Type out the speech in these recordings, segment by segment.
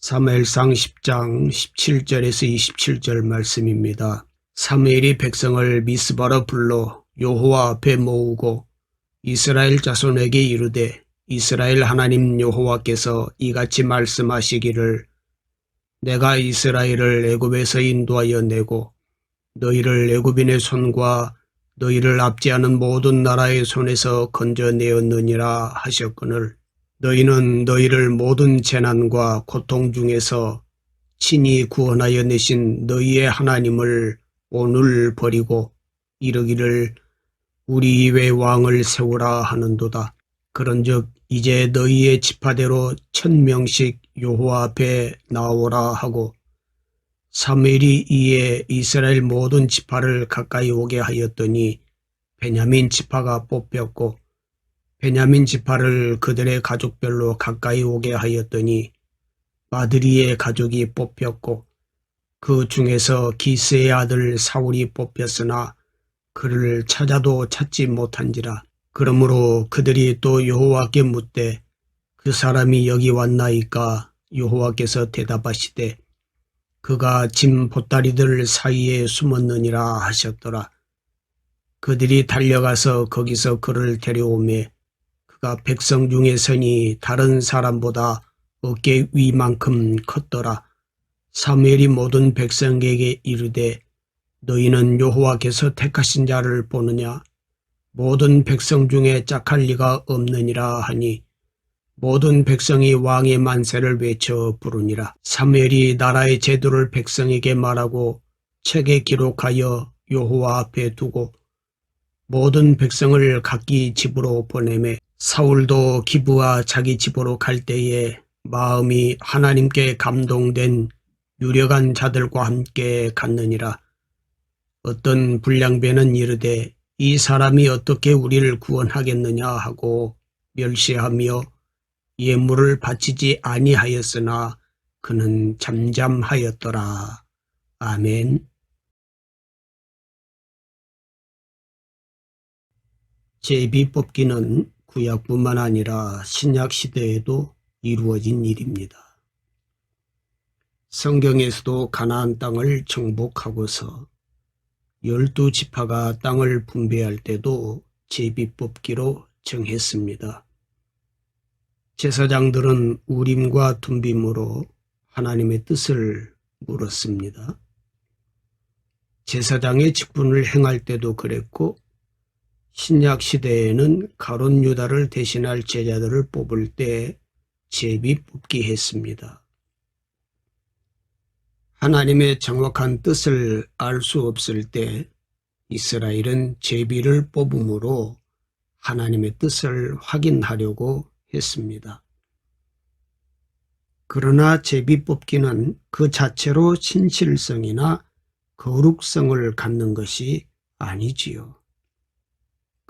사무엘상 10장 17절에서 27절 말씀입니다. 사무엘이 백성을 미스바로 불러 여호와 앞에 모으고 이스라엘 자손에게 이르되 이스라엘 하나님 여호와께서 이같이 말씀하시기를 내가 이스라엘을 애굽에서 인도하여 내고 너희를 애굽인의 손과 너희를 압제하는 모든 나라의 손에서 건져내었느니라 하셨거늘 너희는 너희를 모든 재난과 고통 중에서 친히 구원하여 내신 너희의 하나님을 오늘 버리고 이르기를 우리 이외 왕을 세우라 하는도다. 그런즉 이제 너희의 지파대로 1000명씩 여호와 앞에 나오라 하고 사무엘이 이에 이스라엘 모든 지파를 가까이 오게 하였더니 베냐민 지파가 뽑혔고 베냐민 지파를 그들의 가족별로 가까이 오게 하였더니 마드리의 가족이 뽑혔고 그 중에서 기스의 아들 사울이 뽑혔으나 그를 찾아도 찾지 못한지라. 그러므로 그들이 또 여호와께 묻되 그 사람이 여기 왔나이까? 여호와께서 대답하시되 그가 짐 보따리들 사이에 숨었느니라 하셨더라. 그들이 달려가서 거기서 그를 데려오매 그가 백성 중에 서니 다른 사람보다 어깨 위만큼 컸더라. 사무엘이 모든 백성에게 이르되 너희는 여호와께서 택하신 자를 보느냐? 모든 백성 중에 짝할 리가 없느니라 하니 모든 백성이 왕의 만세를 외쳐 부르니라. 사무엘이 나라의 제도를 백성에게 말하고 책에 기록하여 여호와 앞에 두고 모든 백성을 각기 집으로 보내매 사울도 기브와 자기 집으로 갈 때에 마음이 하나님께 감동된 유력한 자들과 함께 갔느니라. 어떤 불량배는 이르되 이 사람이 어떻게 우리를 구원하겠느냐 하고 멸시하며 예물을 바치지 아니하였으나 그는 잠잠하였더라. 아멘. 제비 뽑기는 구약뿐만 아니라 신약 시대에도 이루어진 일입니다. 성경에서도 가나안 땅을 정복하고서 12지파가 땅을 분배할 때도 제비 뽑기로 정했습니다. 제사장들은 우림과 둠빔으로 하나님의 뜻을 물었습니다. 제사장의 직분을 행할 때도 그랬고 신약 시대에는 가룟 유다를 대신할 제자들을 뽑을 때 제비 뽑기 했습니다. 하나님의 정확한 뜻을 알 수 없을 때 이스라엘은 제비를 뽑음으로 하나님의 뜻을 확인하려고 했습니다. 그러나 제비 뽑기는 그 자체로 신실성이나 거룩성을 갖는 것이 아니지요.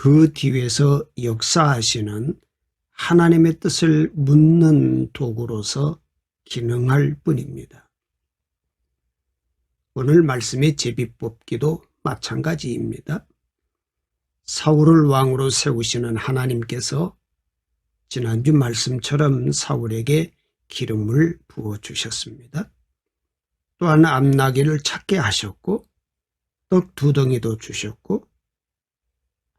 그 뒤에서 역사하시는 하나님의 뜻을 묻는 도구로서 기능할 뿐입니다. 오늘 말씀의 제비 뽑기도 마찬가지입니다. 사울을 왕으로 세우시는 하나님께서 지난주 말씀처럼 사울에게 기름을 부어주셨습니다. 또한 암나귀를 찾게 하셨고 떡 2덩이도 주셨고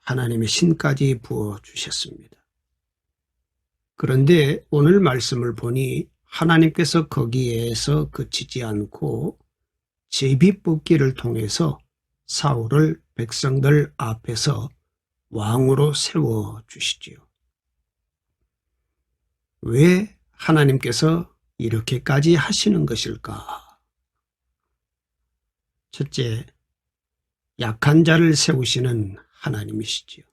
하나님의 신까지 부어주셨습니다. 그런데 오늘 말씀을 보니 하나님께서 거기에서 그치지 않고 제비 뽑기를 통해서 사울을 백성들 앞에서 왕으로 세워주시지요. 왜 하나님께서 이렇게까지 하시는 것일까? 첫째, 약한 자를 세우시는 하나님이시지요.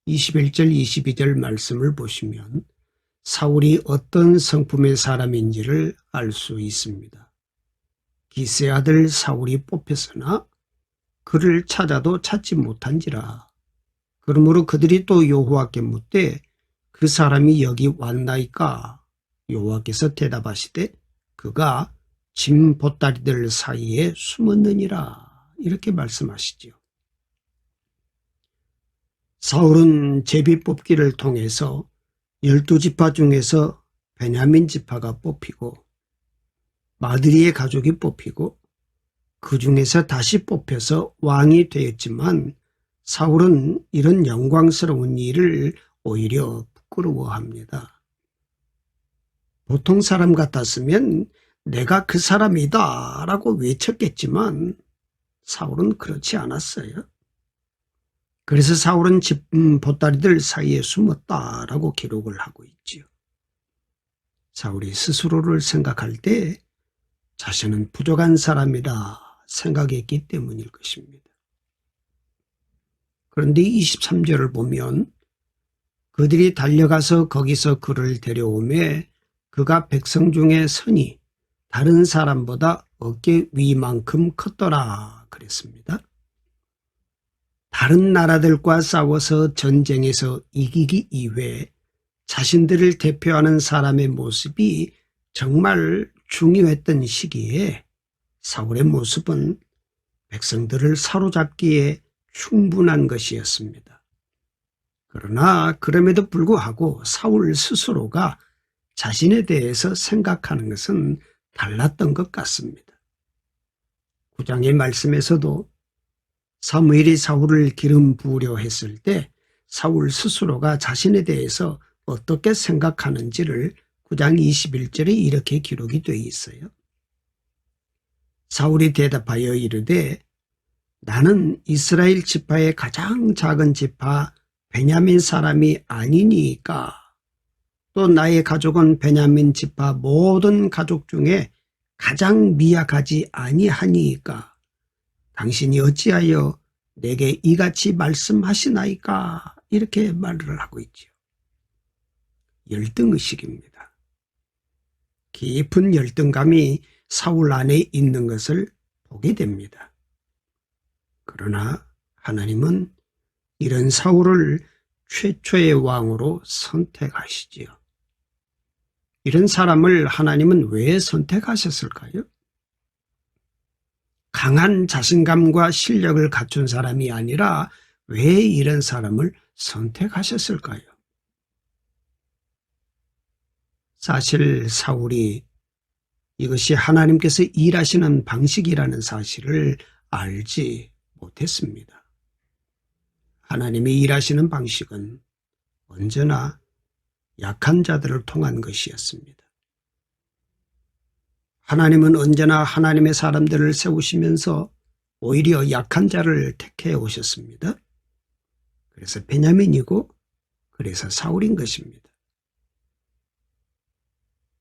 21절 22절 말씀을 보시면 사울이 어떤 성품의 사람인지를 알 수 있습니다. 기스의 아들 사울이 뽑혔으나 그를 찾아도 찾지 못한지라. 그러므로 그들이 또 여호와께 묻되 그 사람이 여기 왔나이까? 여호와께서 대답하시되 그가 짐 보따리들 사이에 숨었느니라. 이렇게 말씀하시지요. 사울은 제비 뽑기를 통해서 12지파 중에서 베냐민 지파가 뽑히고 마드리의 가족이 뽑히고 그 중에서 다시 뽑혀서 왕이 되었지만 사울은 이런 영광스러운 일을 오히려 부끄러워합니다. 보통 사람 같았으면 내가 그 사람이다 라고 외쳤겠지만 사울은 그렇지 않았어요. 그래서 사울은 집 보따리들 사이에 숨었다라고 기록을 하고 있지요. 사울이 스스로를 생각할 때 자신은 부족한 사람이라 생각했기 때문일 것입니다. 그런데 23절을 보면 그들이 달려가서 거기서 그를 데려오매 그가 백성 중에 선이 다른 사람보다 어깨 위만큼 컸더라 그랬습니다. 다른 나라들과 싸워서 전쟁에서 이기기 이외에 자신들을 대표하는 사람의 모습이 정말 중요했던 시기에 사울의 모습은 백성들을 사로잡기에 충분한 것이었습니다. 그러나 그럼에도 불구하고 사울 스스로가 자신에 대해서 생각하는 것은 달랐던 것 같습니다. 9장의 말씀에서도 사무엘이 사울을 기름 부으려 했을 때 사울 스스로가 자신에 대해서 어떻게 생각하는지를 9장 21절에 이렇게 기록이 되어 있어요. 사울이 대답하여 이르되 나는 이스라엘 지파의 가장 작은 지파 베냐민 사람이 아니니까 또 나의 가족은 베냐민 지파 모든 가족 중에 가장 미약하지 아니하니까 당신이 어찌하여 내게 이같이 말씀하시나이까 이렇게 말을 하고 있지요. 열등의식입니다. 깊은 열등감이 사울 안에 있는 것을 보게 됩니다. 그러나 하나님은 이런 사울을 최초의 왕으로 선택하시지요. 이런 사람을 하나님은 왜 선택하셨을까요? 강한 자신감과 실력을 갖춘 사람이 아니라 왜 이런 사람을 선택하셨을까요? 사실 사울이 이것이 하나님께서 일하시는 방식이라는 사실을 알지 못했습니다. 하나님이 일하시는 방식은 언제나 약한 자들을 통한 것이었습니다. 하나님은 언제나 하나님의 사람들을 세우시면서 오히려 약한 자를 택해 오셨습니다. 그래서 베냐민이고 그래서 사울인 것입니다.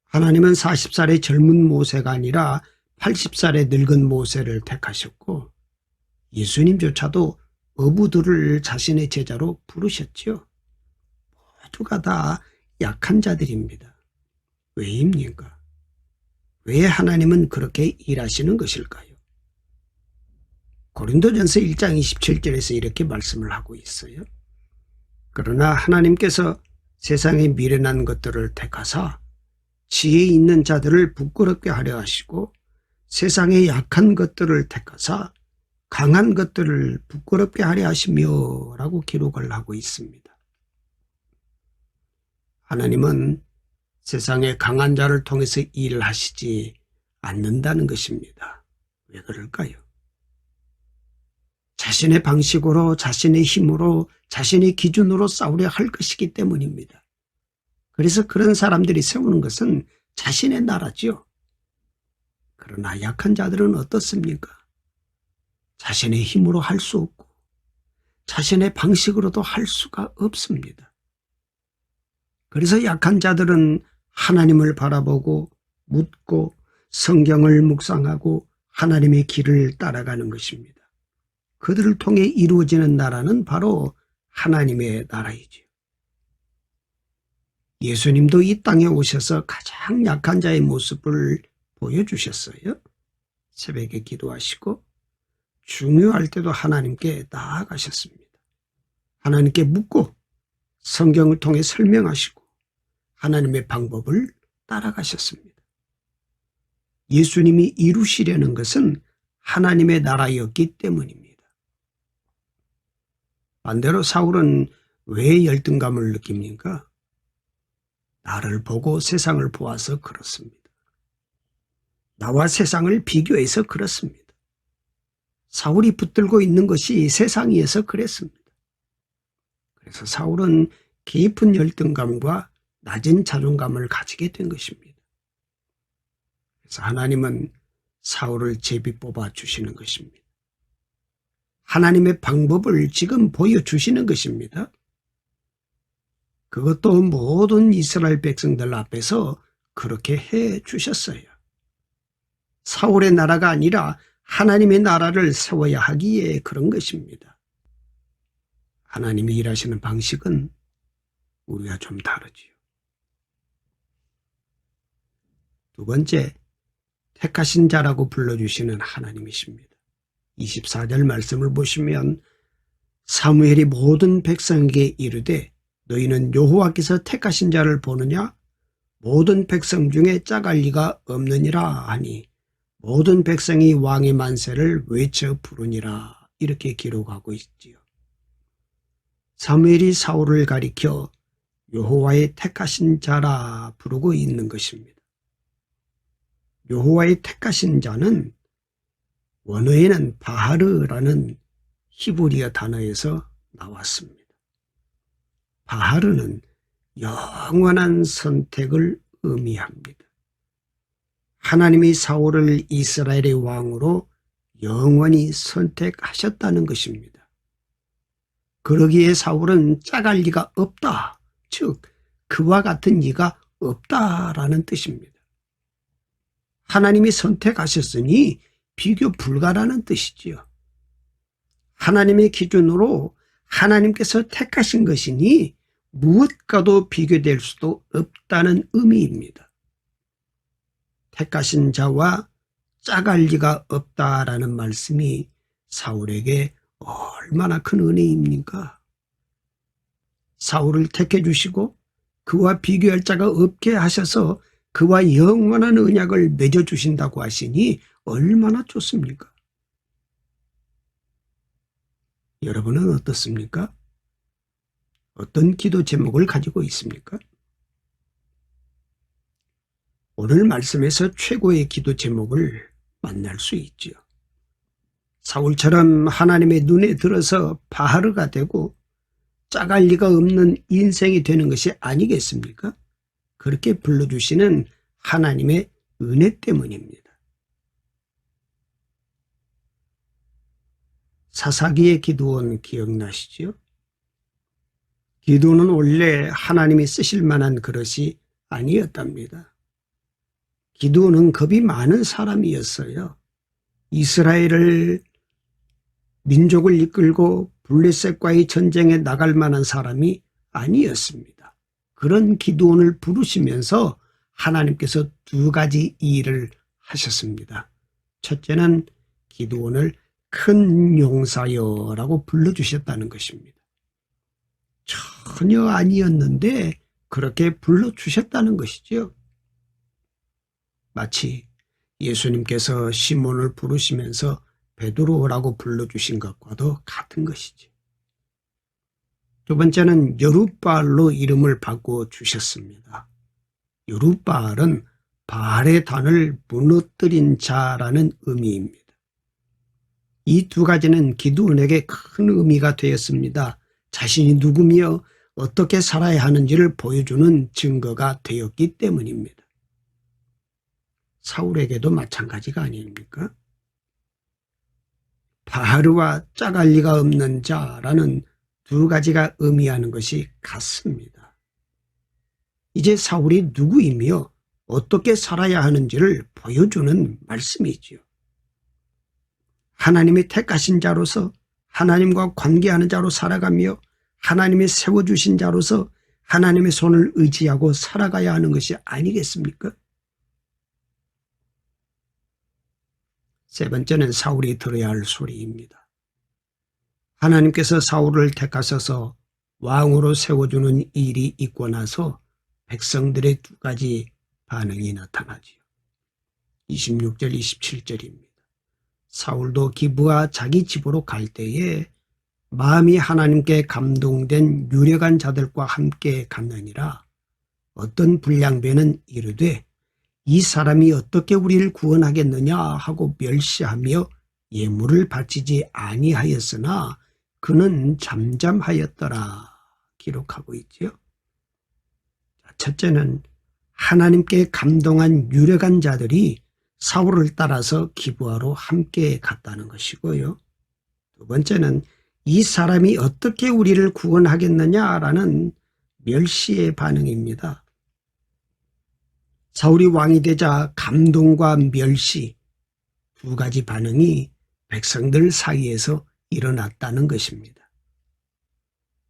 하나님은 40살의 젊은 모세가 아니라 80살의 늙은 모세를 택하셨고 예수님조차도 어부들을 자신의 제자로 부르셨지요. 모두가 다 약한 자들입니다. 왜입니까? 왜 하나님은 그렇게 일하시는 것일까요? 고린도전서 1장 27절에서 이렇게 말씀을 하고 있어요. 그러나 하나님께서 세상에 미련한 것들을 택하사 지혜 있는 자들을 부끄럽게 하려 하시고 세상에 약한 것들을 택하사 강한 것들을 부끄럽게 하려 하시며 라고 기록을 하고 있습니다. 하나님은 세상에 강한 자를 통해서 일을 하시지 않는다는 것입니다. 왜 그럴까요? 자신의 방식으로 자신의 힘으로 자신의 기준으로 싸우려 할 것이기 때문입니다. 그래서 그런 사람들이 세우는 것은 자신의 나라지요. 그러나 약한 자들은 어떻습니까? 자신의 힘으로 할 수 없고 자신의 방식으로도 할 수가 없습니다. 그래서 약한 자들은 하나님을 바라보고 묻고 성경을 묵상하고 하나님의 길을 따라가는 것입니다. 그들을 통해 이루어지는 나라는 바로 하나님의 나라이지요. 예수님도 이 땅에 오셔서 가장 약한 자의 모습을 보여주셨어요. 새벽에 기도하시고 중요할 때도 하나님께 나아가셨습니다. 하나님께 묻고 성경을 통해 설명하시고 하나님의 방법을 따라가셨습니다. 예수님이 이루시려는 것은 하나님의 나라였기 때문입니다. 반대로 사울은 왜 열등감을 느낍니까? 나를 보고 세상을 보아서 그렇습니다. 나와 세상을 비교해서 그렇습니다. 사울이 붙들고 있는 것이 세상이어서 그랬습니다. 그래서 사울은 깊은 열등감과 낮은 자존감을 가지게 된 것입니다. 그래서 하나님은 사울을 제비 뽑아 주시는 것입니다. 하나님의 방법을 지금 보여주시는 것입니다. 그것도 모든 이스라엘 백성들 앞에서 그렇게 해 주셨어요. 사울의 나라가 아니라 하나님의 나라를 세워야 하기에 그런 것입니다. 하나님이 일하시는 방식은 우리가 좀 다르지요. 두 번째, 택하신 자라고 불러주시는 하나님이십니다. 24절 말씀을 보시면 사무엘이 모든 백성에게 이르되 너희는 여호와께서 택하신 자를 보느냐? 모든 백성 중에 짝할 리가 없느니라 하니 모든 백성이 왕의 만세를 외쳐 부르니라 이렇게 기록하고 있지요. 사무엘이 사울을 가리켜 여호와의 택하신 자라 부르고 있는 것입니다. 여호와의 택하신 자는 원어에는 바하르라는 히브리어 단어에서 나왔습니다. 바하르는 영원한 선택을 의미합니다. 하나님이 사울을 이스라엘의 왕으로 영원히 선택하셨다는 것입니다. 그러기에 사울은 짝할 리가 없다. 즉 그와 같은 이가 없다라는 뜻입니다. 하나님이 선택하셨으니 비교 불가라는 뜻이지요. 하나님의 기준으로 하나님께서 택하신 것이니 무엇과도 비교될 수도 없다는 의미입니다. 택하신 자와 짝할 리가 없다라는 말씀이 사울에게 얼마나 큰 은혜입니까? 사울을 택해 주시고 그와 비교할 자가 없게 하셔서 그와 영원한 언약을 맺어 주신다고 하시니 얼마나 좋습니까? 여러분은 어떻습니까? 어떤 기도 제목을 가지고 있습니까? 오늘 말씀에서 최고의 기도 제목을 만날 수 있지요. 사울처럼 하나님의 눈에 들어서 바하르가 되고 짝할 리가 없는 인생이 되는 것이 아니겠습니까? 그렇게 불러주시는 하나님의 은혜 때문입니다. 사사기의 기드온 기억나시죠? 기드온은 원래 하나님이 쓰실 만한 그릇이 아니었답니다. 기드온은 겁이 많은 사람이었어요. 이스라엘을 민족을 이끌고 블레셋과의 전쟁에 나갈 만한 사람이 아니었습니다. 그런 기드온을 부르시면서 하나님께서 두 가지 일을 하셨습니다. 첫째는 기드온을 큰 용사여라고 불러주셨다는 것입니다. 전혀 아니었는데 그렇게 불러주셨다는 것이죠. 마치 예수님께서 시몬을 부르시면서 베드로라고 불러주신 것과도 같은 것이죠. 두 번째는 여룻바알로 이름을 바꿔 주셨습니다. 여룻바알은 바알의 단을 무너뜨린 자라는 의미입니다. 이 두 가지는 기드온에게 큰 의미가 되었습니다. 자신이 누구며 어떻게 살아야 하는지를 보여주는 증거가 되었기 때문입니다. 사울에게도 마찬가지가 아닙니까? 바하르와 짝할 리가 없는 자라는 두 가지가 의미하는 것이 같습니다. 이제 사울이 누구이며 어떻게 살아야 하는지를 보여주는 말씀이지요. 하나님이 택하신 자로서 하나님과 관계하는 자로 살아가며 하나님이 세워주신 자로서 하나님의 손을 의지하고 살아가야 하는 것이 아니겠습니까? 세 번째는 사울이 들어야 할 소리입니다. 하나님께서 사울을 택하셔서 왕으로 세워주는 일이 있고 나서 백성들의 두 가지 반응이 나타나지요. 26절, 27절입니다. 사울도 기브와 자기 집으로 갈 때에 마음이 하나님께 감동된 유력한 자들과 함께 갔느니라. 어떤 불량배는 이르되 이 사람이 어떻게 우리를 구원하겠느냐 하고 멸시하며 예물을 바치지 아니하였으나 그는 잠잠하였더라 기록하고 있지요. 첫째는 하나님께 감동한 유력한 자들이 사울을 따라서 기브아로 함께 갔다는 것이고요. 두 번째는 이 사람이 어떻게 우리를 구원하겠느냐라는 멸시의 반응입니다. 사울이 왕이 되자 감동과 멸시 두 가지 반응이 백성들 사이에서 일어났다는 것입니다.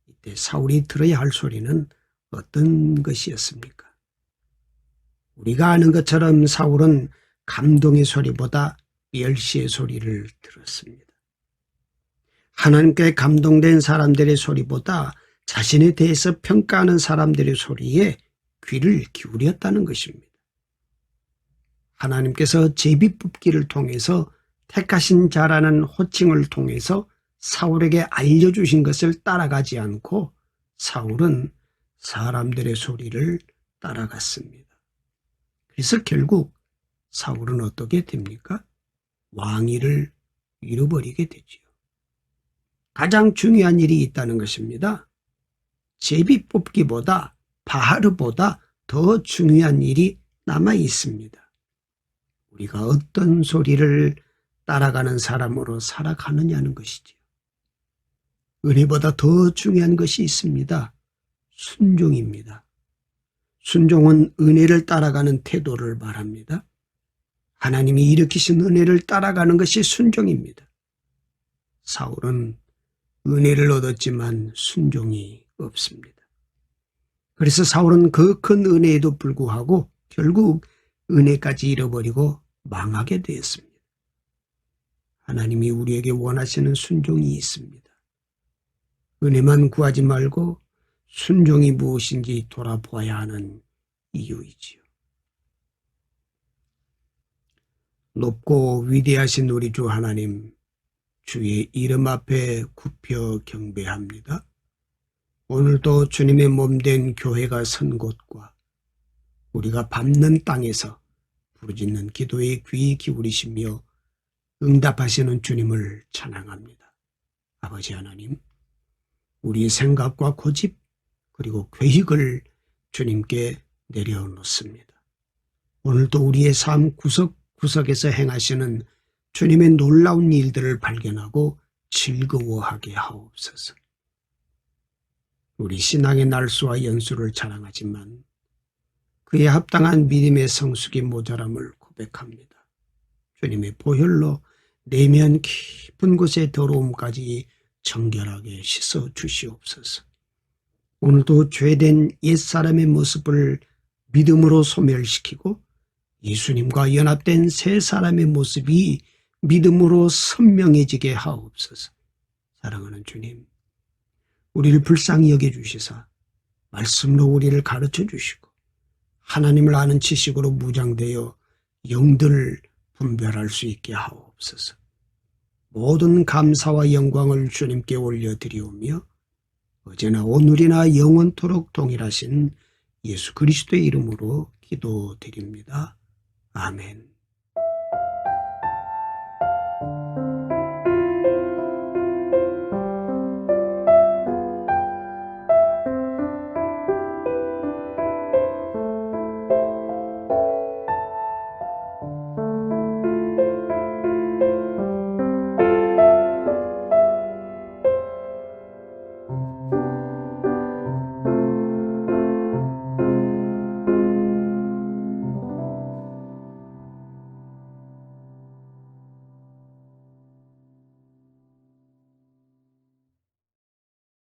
이때 사울이 들어야 할 소리는 어떤 것이었습니까? 우리가 아는 것처럼 사울은 감동의 소리보다 멸시의 소리를 들었습니다. 하나님께 감동된 사람들의 소리보다 자신에 대해서 평가하는 사람들의 소리에 귀를 기울였다는 것입니다. 하나님께서 제비뽑기를 통해서 택하신 자라는 호칭을 통해서 사울에게 알려주신 것을 따라가지 않고 사울은 사람들의 소리를 따라갔습니다. 그래서 결국 사울은 어떻게 됩니까? 왕위를 잃어버리게 되지요. 가장 중요한 일이 있다는 것입니다. 제비뽑기보다 바하르보다 더 중요한 일이 남아 있습니다. 우리가 어떤 소리를 따라가는 사람으로 살아가느냐는 것이지요. 은혜보다 더 중요한 것이 있습니다. 순종입니다. 순종은 은혜를 따라가는 태도를 말합니다. 하나님이 일으키신 은혜를 따라가는 것이 순종입니다. 사울은 은혜를 얻었지만 순종이 없습니다. 그래서 사울은 그 큰 은혜에도 불구하고 결국 은혜까지 잃어버리고 망하게 되었습니다. 하나님이 우리에게 원하시는 순종이 있습니다. 은혜만 구하지 말고 순종이 무엇인지 돌아보아야 하는 이유이지요. 높고 위대하신 우리 주 하나님, 주의 이름 앞에 굽혀 경배합니다. 오늘도 주님의 몸된 교회가 선 곳과 우리가 밟는 땅에서 부르짖는 기도에 귀 기울이시며 응답하시는 주님을 찬양합니다. 아버지 하나님, 우리의 생각과 고집 그리고 계획을 주님께 내려놓습니다. 오늘도 우리의 삶 구석구석에서 행하시는 주님의 놀라운 일들을 발견하고 즐거워하게 하옵소서. 우리 신앙의 날수와 연수를 자랑하지만 그에 합당한 믿음의 성숙이 모자람을 고백합니다. 주님의 보혈로 내면 깊은 곳의 더러움까지 정결하게 씻어 주시옵소서. 오늘도 죄된 옛사람의 모습을 믿음으로 소멸시키고 예수님과 연합된 새 사람의 모습이 믿음으로 선명해지게 하옵소서. 사랑하는 주님, 우리를 불쌍히 여겨주시사 말씀으로 우리를 가르쳐 주시고 하나님을 아는 지식으로 무장되어 영들을 분별할 수 있게 하옵소서. 모든 감사와 영광을 주님께 올려드리오며 어제나 오늘이나 영원토록 동일하신 예수 그리스도의 이름으로 기도드립니다. 아멘.